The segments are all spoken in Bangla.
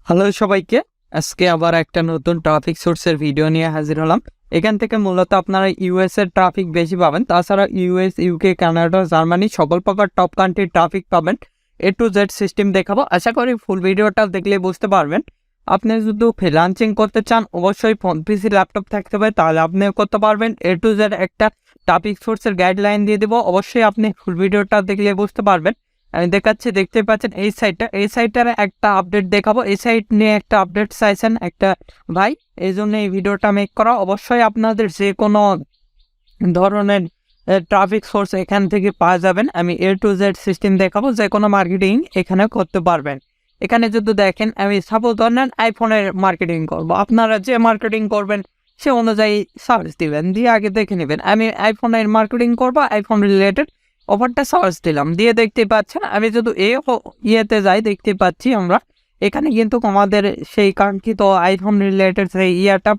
হ্যালো সবাইকে, আজকে আবার একটা নতুন ট্রাফিক সোর্সের ভিডিও নিয়ে হাজির হলাম। এখান থেকে মূলত আপনারা ইউএস এর ট্রাফিক বেশি পাবেন, তাছাড়া ইউএস, ইউকে, কানাডা, জার্মানি সকল প্রকার টপ কান্ট্রির ট্রাফিক পাবেন। A to Z সিস্টেম দেখাবো, আশা করি ফুল ভিডিওটা দেখলে বুঝতে পারবেন। আপনি যদি ফ্রিল্যান্সিং করতে চান, অবশ্যই ফোন, পিসি, ল্যাপটপ থাকতে হবে, তাহলে আপনিও করতে পারবেন। A to Z একটা ট্রাফিক সোর্সের গাইডলাইন দিয়ে দেবো, অবশ্যই আপনি ফুল ভিডিওটা দেখলে বুঝতে পারবেন। আমি দেখাচ্ছি, দেখতে পাচ্ছেন এই সাইটটার একটা আপডেট দেখাবো। এই সাইট নিয়ে একটা আপডেট চাইছেন একটা ভাই, এই জন্য এই ভিডিওটা মেক করা। অবশ্যই আপনাদের যে কোনো ধরনের ট্রাফিক সোর্স এখান থেকে পাওয়া যাবেন। আমি A to Z সিস্টেম দেখাবো, যে কোনো মার্কেটিং এখানে করতে পারবেন। এখানে যদি দেখেন, আমি সাপোজ ধরেন আইফোনের মার্কেটিং করব, আপনারা যে মার্কেটিং করবেন সে অনুযায়ী সার্চ দিবেন, দিয়ে আগে দেখে নেবেন। আমি আইফোনের মার্কেটিং করবো, আইফোন রিলেটেড অফারটা সার্চ দিলাম, দিয়ে দেখতে পাচ্ছেন আমি যদি ইয়েতে যাই, দেখতে পাচ্ছি আমরা এখানে কিন্তু আমাদের সেই কাঙ্ক্ষিত আইফোন রিলেটেড সেই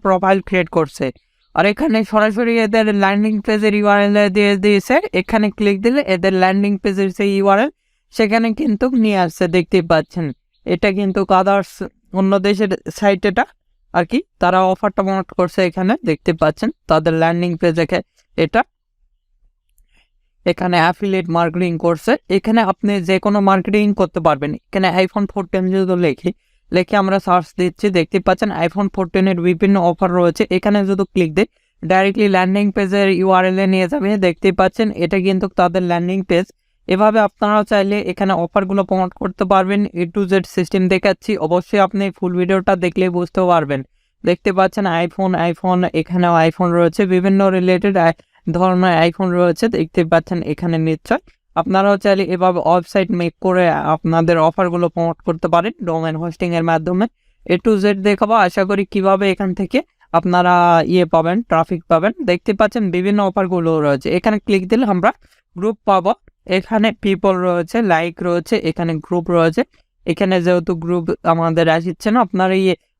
প্রোফাইল ক্রিয়েট করছে। আর এখানে সরাসরি এদের ল্যান্ডিং পেজের ইউআরএল দিয়ে দিয়েছে। এখানে ক্লিক দিলে এদের ল্যান্ডিং পেজের সেই ইউআরএল সেখানে কিন্তু নিয়ে আসছে, দেখতে পাচ্ছেন। এটা কিন্তু আদার্স অন্য দেশের সাইট, এটা আর কি তারা অফারটা প্রমোট করছে। এখানে দেখতে পাচ্ছেন তাদের ল্যান্ডিং পেজ, এটা এখানে অ্যাফিলিয়েট মার্কেটিং করছে। এখানে আপনি যে কোনো মার্কেটিং করতে পারবেন। এখানে আইফোন 14 যদি লিখে আমরা সার্চ দিচ্ছি, দেখতে পাচ্ছেন আইফোন 14-এর বিভিন্ন অফার রয়েছে। এখানে যদি ক্লিক দিই, ডাইরেক্টলি ল্যান্ডিং পেজের ইউআরএল-এ নিয়ে যাবে। দেখতে পাচ্ছেন এটা কিন্তু তাদের ল্যান্ডিং পেজ। এভাবে আপনারাও চাইলে এখানে অফারগুলো প্রমোট করতে পারবেন। A to Z সিস্টেম দেখাচ্ছি, অবশ্যই আপনি ফুল ভিডিওটা দেখলে বুঝতে পারবেন। দেখতে পাচ্ছেন আইফোন, এখানেও আইফোন রয়েছে, বিভিন্ন রিলেটেড ধরনের আইফোন রয়েছে, দেখতে পাচ্ছেন এখানে। নিশ্চয় আপনারাও চাইলে এভাবে ওয়েবসাইট মেক করে আপনাদের অফারগুলো প্রমোট করতে পারেন ডোমেন হোস্টিং এর মাধ্যমে। A to Z দেখাবো, আশা করি কিভাবে এখান থেকে আপনারা পাবেন, ট্রাফিক পাবেন। দেখতে পাচ্ছেন বিভিন্ন অফারগুলো রয়েছে। এখানে ক্লিক দিলে আমরা গ্রুপ পাবো। এখানে পিপল রয়েছে, লাইক রয়েছে, এখানে গ্রুপ রয়েছে। এখানে যেহেতু গ্রুপ আমাদের আসছে না, আপনারা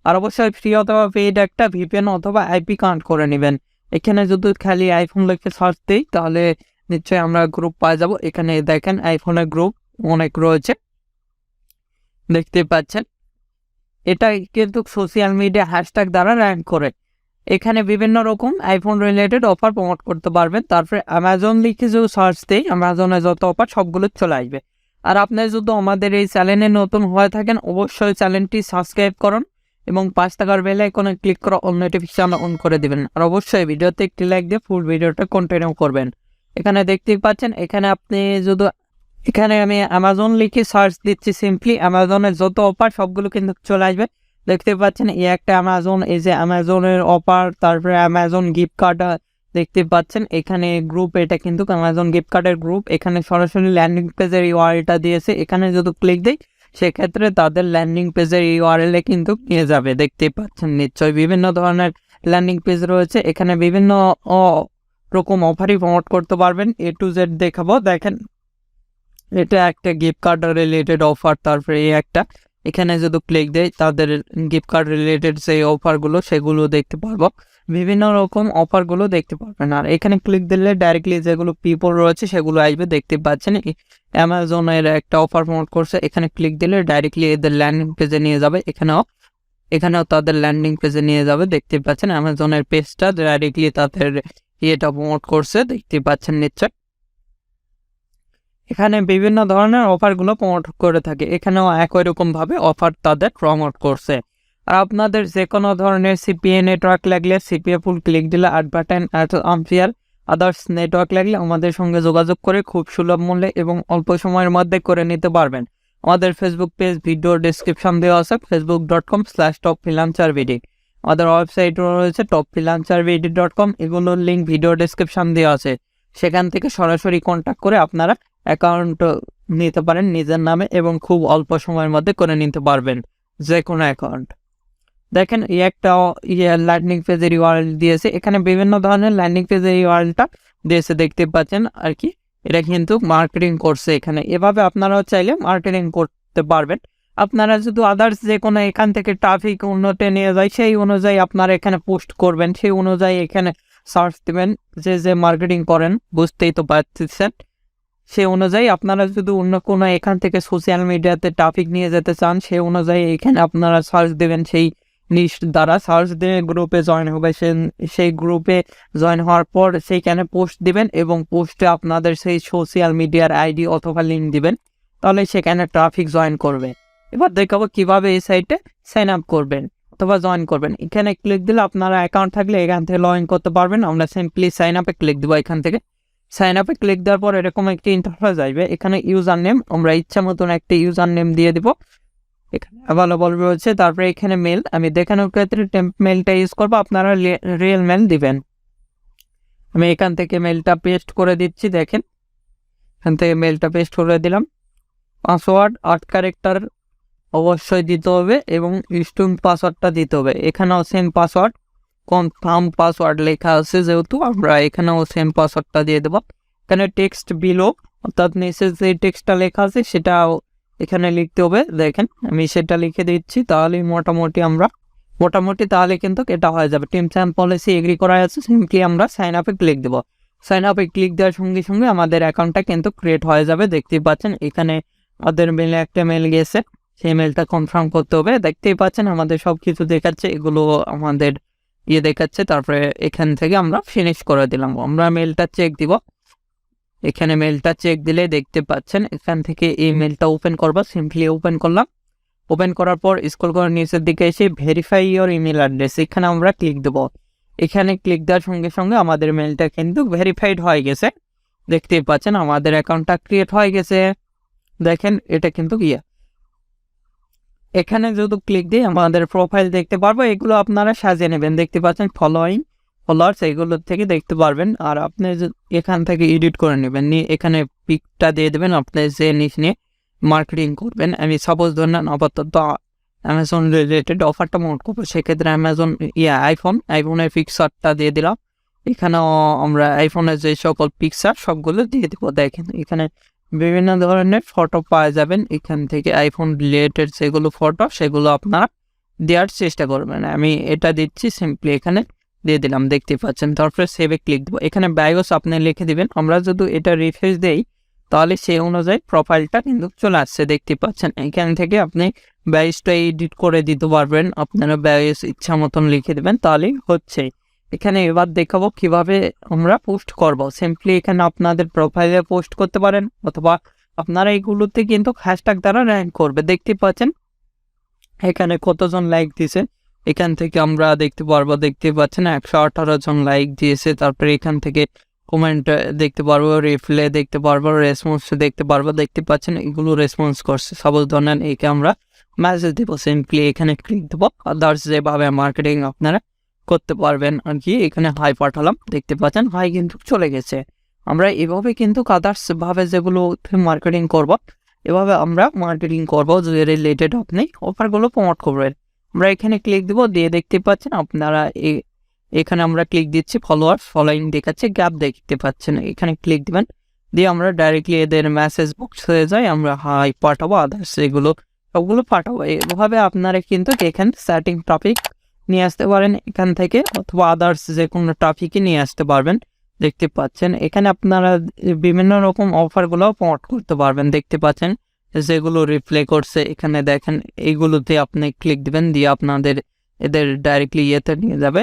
আর অবশ্যই ফ্রি অথবা পেইড একটা VPN অথবা IP কানেক্ট করে নেবেন। এখানে যদি খালি আইফোন লিখে সার্চ দিই, তাহলে নিশ্চয়ই আমরা গ্রুপ পাওয়া যাব। এখানে দেখেন আইফোনের গ্রুপ অনেক রয়েছে, দেখতে পাচ্ছেন। এটা কিন্তু সোশ্যাল মিডিয়া হ্যাশট্যাগ দ্বারা র্যাঙ্ক করে। এখানে বিভিন্ন রকম আইফোন রিলেটেড অফার প্রমোট করতে পারবেন। তারপরে অ্যামাজন লিখে যদি সার্চ দিই, অ্যামাজনে যত অফার সবগুলো চলে আসবে। আর আপনি যদি আমাদের এই চ্যানেলে নতুন হয়ে থাকেন, অবশ্যই চ্যানেলটি সাবস্ক্রাইব করুন এবং 5 টাকার বেল আইকনে ক্লিক করে অল নোটিফিকেশন অন করে দিবেন। আর অবশ্যই ভিডিওতে একটি লাইক দিয়ে ফুল ভিডিওটা কন্টিনিউ করবেন। এখানে দেখতে পাচ্ছেন, এখানে আপনি যদি আমি অ্যামাজন লিখে সার্চ দিচ্ছি, সিম্পলি অ্যামাজনের যত অফার সবগুলো কিন্তু চলে আসবে। দেখতে পাচ্ছেন এই একটা অ্যামাজন, এই যে অ্যামাজনের অফার, তারপরে অ্যামাজন গিফট কার্ড দেখতে পাচ্ছেন। এখানে গ্রুপ, এটা কিন্তু অ্যামাজন গিফট কার্ডের গ্রুপ। এখানে সরাসরি ল্যান্ডিং পেজের ইউআরএলটা দিয়েছে। এখানে যদি ক্লিক দিই, সেক্ষেত্রে তাদের ল্যান্ডিং পেজের ইউআরএল-এ কিন্তু নিয়ে যাবে। দেখতে পাচ্ছেন নিশ্চয়ই বিভিন্ন ধরনের ল্যান্ডিং পেজ রয়েছে। এখানে বিভিন্ন রকম অফারই প্রমোট করতে পারবেন। A to Z দেখাবো, দেখেন এটা একটা গিফট কার্ড রিলেটেড অফার। তারপরে একটা এখানে যদি ক্লিক দেয়, তাদের গিফট কার্ড রিলেটেড সেই অফারগুলো সেগুলো দেখতে পারবো, বিভিন্ন রকম অফারগুলো দেখতে পারবেন। আর এখানে ক্লিক দিলে ডাইরেক্টলি যেগুলো পিপল রয়েছে সেগুলো আসবে। দেখতে পাচ্ছেন অ্যামাজনের একটা অফার প্রমোট করছে। এখানে ক্লিক দিলে ডাইরেক্টলি এদের ল্যান্ডিং পেজে নিয়ে যাবে। এখানেও তাদের ল্যান্ডিং পেজে নিয়ে যাবে। দেখতে পাচ্ছেন অ্যামাজনের পেজটা ডাইরেক্টলি তাদের প্রমোট করছে, দেখতে পাচ্ছেন নিশ্চয়। এখানে বিভিন্ন ধরনের অফারগুলো প্রমোট করে থাকে। এখানেও একই রকম ভাবে অফার তাদের প্রমোট করছে। আর আপনাদের যে কোনো ধরনের CPA নেটওয়ার্ক লাগলে, CPA ফুল ক্লিক দিলে আম্পিয়ার আদার্স নেটওয়ার্ক লাগলে আমাদের সঙ্গে যোগাযোগ করে খুব সুলভ মূল্যে এবং অল্প সময়ের মধ্যে করে নিতে পারবেন। আমাদের ফেসবুক পেজ ভিডিও ডিসক্রিপশন দেওয়া আছে, facebook.com/topfreelancervd। আমাদের ওয়েবসাইট রয়েছে topfreelancervd.com, এগুলোর লিঙ্ক ভিডিও ডিসক্রিপশন দেওয়া আছে। সেখান থেকে সরাসরি কন্ট্যাক্ট করে আপনারা অ্যাকাউন্ট নিতে পারেন নিজের নামে এবং খুব অল্প সময়ের মধ্যে করে নিতে পারবেন যে কোনো অ্যাকাউন্ট। দেখেন এই একটা ল্যান্ডিং পেজের ইউআরএল দিয়েছে। এখানে বিভিন্ন ধরনের ল্যান্ডিং পেজের ইউআরএলটা দিয়েছে, দেখতে পাচ্ছেন আর কি। এটা কিন্তু মার্কেটিং করছে এখানে। এভাবে আপনারাও চাইলে মার্কেটিং করতে পারবেন। আপনারা যদি আদার্স যে কোনো এখান থেকে ট্রাফিক উন্নতি নিয়ে যায়, সেই অনুযায়ী আপনারা এখানে পোস্ট করবেন, সেই অনুযায়ী এখানে সার্চ দেবেন। যে মার্কেটিং করেন, বুঝতেই তো পারতেছেন, সে অনুযায়ী আপনারা যদি অন্য কোনো এখান থেকে সোশ্যাল মিডিয়াতে ট্রাফিক নিয়ে যেতে চান, সে অনুযায়ী এখানে আপনারা সার্চ দেবেন, সেই লিস্ট দ্বারা সার্চ দিয়ে গ্রুপে জয়েন হবে। সেই গ্রুপে জয়েন হওয়ার পর সেইখানে পোস্ট দিবেন এবং পোস্টে আপনাদের সেই সোশ্যাল মিডিয়ার আইডি অথবা লিঙ্ক দিবেন, তাহলে সেখানে ট্রাফিক জয়েন করবে। এবার দেখাবো কিভাবে এই সাইটে সাইন আপ করবেন অথবা জয়েন করবেন। এখানে ক্লিক দিলে আপনারা অ্যাকাউন্ট থাকলে এখান থেকে লগ ইন করতে পারবেন। আমরা সিম্পলি সাইন আপে ক্লিক দেবো। এখান থেকে সাইন আপে ক্লিক দেওয়ার পর এরকম একটি ইন্টারফেস আসবে। এখানে ইউজার নেম আমরা ইচ্ছা মতন একটা ইউজার নেম দিয়ে দিব, এখানে অ্যাভেলেবল রয়েছে। তারপরে এখানে মেল, আমি দেখানোর ক্ষেত্রে টেম্প মেলটা ইউজ করবো, আপনারা রিয়েল মেল দিবেন। আমি এখান থেকে মেলটা পেস্ট করে দিচ্ছি, দেখেন এখান থেকে মেলটা পেস্ট করে দিলাম। পাসওয়ার্ড 8 ক্যারেক্টার অবশ্যই দিতে হবে এবং স্ট্রং পাসওয়ার্ডটা দিতে হবে। এখানেও সেম পাসওয়ার্ড, কনফার্ম পাসওয়ার্ড লেখা আছে যেহেতু, আমরা এখানেও সেম পাসওয়ার্ডটা দিয়ে দেবো। এখানে টেক্সট বিলো, অর্থাৎ নিচে যে টেক্সটটা লেখা আছে সেটাও এখানে লিখতে হবে। দেখেন আমি সেটা লিখে দিচ্ছি, তাহলে মোটামুটি তাহলে কিন্তু এটা হয়ে যাবে। টার্মস এন্ড পলিসি এগ্রি করা আছে, সিম্পলি আমরা সাইন আপে ক্লিক দেবো। সাইন আপে ক্লিক দেওয়ার সঙ্গে সঙ্গে আমাদের অ্যাকাউন্টটা কিন্তু ক্রিয়েট হয়ে যাবে। দেখতেই পাচ্ছেন এখানে আমাদের মেলে একটা মেল গেছে, সেই মেলটা কনফার্ম করতে হবে। দেখতেই পাচ্ছেন আমাদের সব কিছু দেখাচ্ছে, এগুলো আমাদের দেখাচ্ছে। তারপরে এখান থেকে আমরা ফিনিশ করে দিলাম। আমরা মেলটা চেক দিব, এখানে মেলটা চেক দিলে দেখতে পাচ্ছেন এখান থেকে এই মেলটা ওপেন করবো। সিম্পলি ওপেন করলাম। ওপেন করার পর স্ক্রল করে নিচের দিকে এসে ভেরিফাই ইওর ইমেল অ্যাড্রেস, এখানে আমরা ক্লিক দেবো। এখানে ক্লিক দেওয়ার সঙ্গে সঙ্গে আমাদের মেলটা কিন্তু ভেরিফাইড হয়ে গেছে। দেখতেই পাচ্ছেন আমাদের অ্যাকাউন্টটা ক্রিয়েট হয়ে গেছে। দেখেন এটা কিন্তু এখানে যদি ক্লিক দিই আমাদের প্রোফাইল দেখতে পারবো। এগুলো আপনারা সাজিয়ে নেবেন, দেখতে পাচ্ছেন ফলোয়ার্স এগুলো থেকে দেখতে পারবেন। আর আপনি এখান থেকে এডিট করে নেবেন, নিয়ে এখানে পিকটা দিয়ে দেবেন আপনি যে নিচ নিয়ে মার্কেটিং করবেন। আমি সাপোজ ধরেন আপাতত অ্যামাজন রিলেটেড অফারটা প্রমোট করবো, সেক্ষেত্রে আইফোনের পিকচারটা দিয়ে দিলাম। এখানেও আমরা আইফোনের যে সকল পিকচার সবগুলো দিয়ে দেবো। দেখেন এখানে বিভিন্ন ধরনের ফটো পাওয়া যাবেন, এখান থেকে আইফোন রিলেটেড যেগুলো ফটো সেগুলো আপনারা দেওয়ার চেষ্টা করবেন। আমি এটা দিচ্ছি, সিম্পলি এখানে দিয়ে দিলাম, দেখতে পাচ্ছেন। তারপরে সেভে ক্লিক দেবো। এখানে বায়োস আপনি লিখে দিবেন। আমরা যদি এটা রিফ্রেশ দেই তাহলে সেই অনুযায়ী প্রোফাইলটা কিন্তু চলে আসছে, দেখতে পাচ্ছেন। এখান থেকে আপনি বায়োসটা এডিট করে দিতে পারবেন, আপনারা বায়োস ইচ্ছা মতন লিখে দেবেন, তাহলেই হচ্ছে। এখানে এবার দেখাবো কিভাবে আমরা পোস্ট করব। সিম্পলি এখানে আপনাদের প্রোফাইলে পোস্ট করতে পারেন, অথবা আপনারা এগুলোতে কিন্তু হ্যাশট্যাগ দ্বারা র্যাঙ্ক করবে। দেখতে পাচ্ছেন এখানে কতজন লাইক দিয়েছে, এখান থেকে আমরা দেখতে পারবো। দেখতে পাচ্ছেন 118 জন লাইক দিয়েছে। তারপরে এখান থেকে কমেন্ট দেখতে পারবো, রিপ্লাই দেখতে পারবো, রেসপন্স দেখতে পারবো। দেখতে পাচ্ছেন এগুলো রেসপন্স করছে। সাপোজ ধরেন একে আমরা মেসেজ দেবো, সিম্পলি এখানে ক্লিক দেবো। আদার্স যেভাবে মার্কেটিং আপনারা করতে পারবেন আর কি। এখানে হাই পাঠালাম, দেখতে পাচ্ছেন হাই কিন্তু চলে গেছে। আমরা এভাবে কিন্তু আদার্স ভাবে যেগুলো মার্কেটিং করব, এভাবে আমরা মার্কেটিং করবো যে রিলেটেড আপনি অফারগুলো প্রমোট করবেন। আমরা এখানে ক্লিক দেবো, দিয়ে দেখতে পাচ্ছেন আপনারা এখানে আমরা ক্লিক দিচ্ছি, ফলোইং দেখাচ্ছে, গ্যাপ দেখতে পাচ্ছেন। এখানে ক্লিক দিবেন, দিয়ে আমরা ডাইরেক্টলি এদের মেসেজ বক্স হয়ে যায়, আমরা হাই পাঠাবো, আদার্স এগুলো সবগুলো পাঠাবো। এভাবে আপনারা কিন্তু এখানে সেটিং টপিক নিয়ে আসতে পারেন এখান থেকে, অথবা আদার্স যে কোনো টপিকই নিয়ে আসতে পারবেন। দেখতে পাচ্ছেন এখানে আপনারা বিভিন্ন রকম অফারগুলো প্রমোট করতে পারবেন। দেখতে পাচ্ছেন যেগুলো রিপ্লে করছে, এখানে দেখেন এইগুলোতে আপনি ক্লিক দিবেন, দিয়ে আপনাদের এদের ডাইরেক্টলি ইয়েতে নিয়ে যাবে,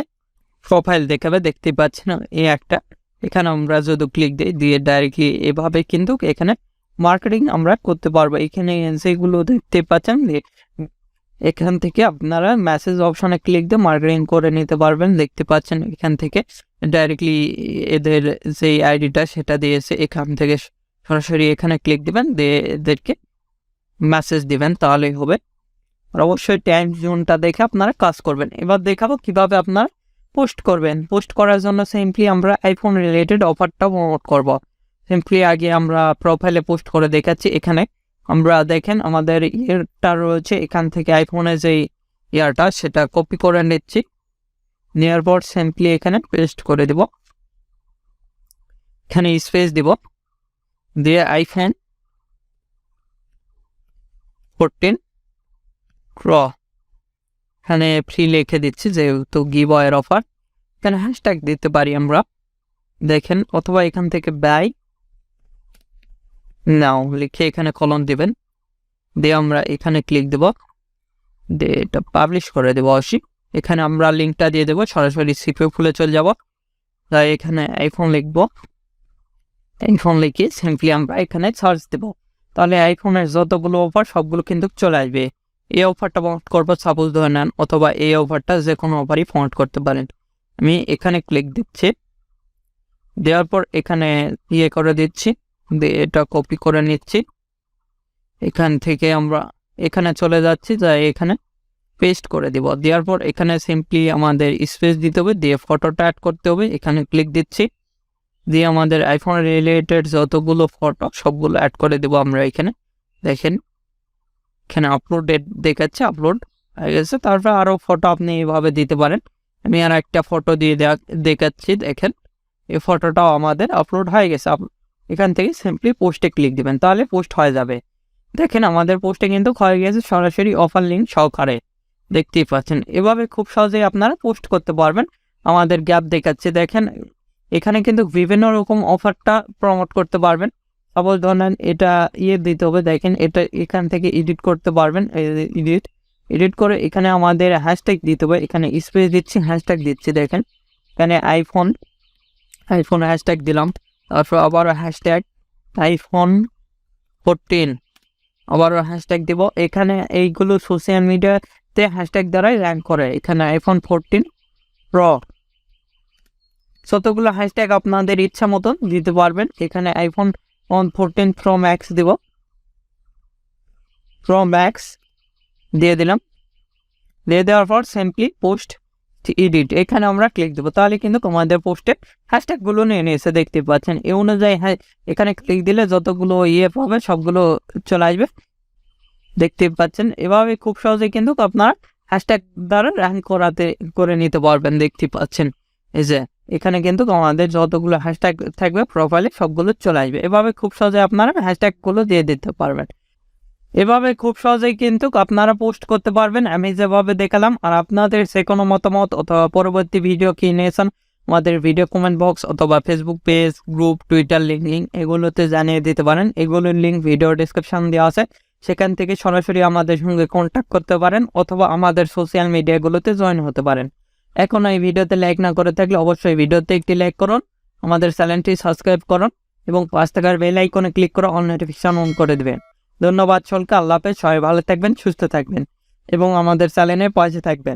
প্রোফাইল দেখাবে। দেখতে পাচ্ছেন এই একটা, এখানে আমরা যদি ক্লিক দিই, দিয়ে ডাইরেক্টলি এভাবে কিন্তু এখানে মার্কেটিং আমরা করতে পারবো। এখানে যেগুলো দেখতে পাচ্ছেন এখান থেকে আপনারা মেসেজ অপশনে ক্লিক দিয়ে মার্কেটিং করে নিতে পারবেন। দেখতে পাচ্ছেন এখান থেকে ডাইরেক্টলি এদের যে আইডিটা সেটা দিয়েছে, এখান থেকে সরাসরি এখানে ক্লিক দিবেন, দিয়ে এদেরকে মেসেজ দিবেন, তাহলেই হবে। আর অবশ্যই টাইম জোনটা দেখে আপনারা কাজ করবেন। এবার দেখাবো কিভাবে আপনারা পোস্ট করবেন। পোস্ট করার জন্য সিম্পলি আমরা আইফোন রিলেটেড অফারটা প্রমোট করব। সিম্পলি আগে আমরা প্রোফাইলে পোস্ট করে দেখাচ্ছি। এখানে আমরা দেখেন আমাদের ইয়ারটা রয়েছে, এখান থেকে আইফোনের যে ইয়ারটা সেটা কপি করে নিচ্ছি, নেওয়ার পর সিম্পলি এখানে পেস্ট করে দিব, এখানে স্পেস দিব, দিয়ে আইফোন 14 প্রো এখানে ফ্রি লিখে দিচ্ছি যেহেতু গিভঅয়ের অফার। এখানে হ্যাশট্যাগ দিতে পারি আমরা, দেখেন, অথবা এখান থেকে বাই নাও লিখে এখানে কলন দিবেন, দিয়ে আমরা এখানে ক্লিক দেব, দিয়ে এটা পাবলিশ করে দেবো অবশ্যই। এখানে আমরা লিঙ্কটা দিয়ে দেবো, সরাসরি সিপিএ খুলে চলে যাব। তাই এখানে আইফোন লিখবো, আইফোন লিখে সিম্পলি আমরা এখানে সার্চ দেব, তাহলে আইফোনের যতগুলো অফার সবগুলো কিন্তু চলে আসবে। এই অফারটা প্রমোট করবো সাপোজ ধরে নেন, অথবা এই অফারটা যে কোনো অফারই প্রমোট করতে পারেন। আমি এখানে ক্লিক দিচ্ছি, দেওয়ার পর এখানে করে দিচ্ছি, দিয়ে এটা কপি করে নিচ্ছি। এখান থেকে আমরা এখানে চলে যাচ্ছি, যাই এখানে পেস্ট করে দিব। দেওয়ার পর এখানে সিম্পলি আমাদের স্পেস দিতে হবে, দিয়ে ফটোটা অ্যাড করতে হবে। এখানে ক্লিক দিচ্ছি, দিয়ে আমাদের আইফোন রিলেটেড যতগুলো ফটো সবগুলো অ্যাড করে দেবো আমরা। এখানে দেখেন, এখানে আপলোড ডেট দেখাচ্ছে, আপলোড হয়ে গেছে। তারপর আরও ফটো আপনি এইভাবে দিতে পারেন। আমি আর একটা ফটো দিয়ে দেখাচ্ছি, দেখেন এই ফটোটাও আমাদের আপলোড হয়ে গেছে। এখান থেকে সিম্পলি পোস্টে ক্লিক দিবেন, তাহলে পোস্ট হয়ে যাবে। দেখেন আমাদের পোস্টে কিন্তু হয়ে গেছে সরাসরি অফার লিঙ্ক সহকারে, দেখতেই পাচ্ছেন। এভাবে খুব সহজেই আপনারা পোস্ট করতে পারবেন। আমাদের গ্যাপ দেখাচ্ছে, দেখেন এখানে কিন্তু বিভিন্ন রকম অফারটা প্রমোট করতে পারবেন। সাপোজ ধরেন এটা দিতে হবে, দেখেন এটা এখান থেকে এডিট করতে পারবেন। এডিট করে এখানে আমাদের হ্যাশট্যাগ দিতে হবে, এখানে স্পেস দিচ্ছি, হ্যাশট্যাগ দিচ্ছি। দেখেন এখানে আইফোন হ্যাশট্যাগ দিলাম, তারপর আবারও হ্যাশট্যাগ আইফোন 14 আবারও হ্যাশট্যাগ দিব। এখানে এইগুলো সোশ্যাল মিডিয়াতে হ্যাশট্যাগ দ্বারাই র্যাঙ্ক করে। এখানে আইফোন 14 প্রো, যতগুলো হ্যাশট্যাগ আপনাদের ইচ্ছা মতন দিতে পারবেন। এখানে আইফোন 14 প্রো ম্যাক্স দিব, প্রো ম্যাক্স দিয়ে দিলাম। দিয়ে দেওয়ার পর সিম্পলি পোস্ট এডিট, এখানে আমরা ক্লিক দেবো, তাহলে কিন্তু আমাদের পোস্টে হ্যাশট্যাগুলো নিয়ে নিয়েছে, দেখতে পাচ্ছেন। এই অনুযায়ী এখানে ক্লিক দিলে যতগুলো পাবে সবগুলো চলে আসবে, দেখতে পাচ্ছেন। এভাবে খুব সহজেই কিন্তু আপনারা হ্যাশট্যাগ দ্বারা র্যাঙ্ক করে নিতে পারবেন, দেখতে পাচ্ছেন। এই যে এখানে কিন্তু আমাদের যতগুলো হ্যাশট্যাগ থাকবে প্রোফাইলে সবগুলো চলে আসবে। এভাবে খুব সহজে আপনারা হ্যাশট্যাগুলো দিয়ে দিতে পারবেন। এভাবে খুব সহজেই কিন্তু আপনারা পোস্ট করতে পারবেন আমি যেভাবে দেখালাম। আর আপনাদের যে কোনো মতামত অথবা পরবর্তী ভিডিও কি নিয়েছেন আমাদের ভিডিও কমেন্ট বক্স অথবা Facebook page, group, Twitter link এগুলোতে জানিয়ে দিতে পারেন। এগুলোর লিঙ্ক ভিডিও ডিসক্রিপশন দেওয়া আছে, সেখান থেকে সরাসরি আমাদের সঙ্গে কন্ট্যাক্ট করতে পারেন অথবা আমাদের সোশ্যাল মিডিয়াগুলোতে জয়েন হতে পারেন। এখন এই ভিডিওতে লাইক না করে থাকলে অবশ্যই ভিডিওতে একটি লাইক করুন, আমাদের চ্যানেলটি সাবস্ক্রাইব করুন এবং পাশ থাকার বেল আইকনে ক্লিক করে অল নোটিফিকেশন অন করে দেবেন। ধন্যবাদ সকলকে, আল্লাহ হাফেজ, সবাই ভালো থাকবেন, সুস্থ থাকবেন এবং আমাদের চ্যানেলে পাশে থাকবেন।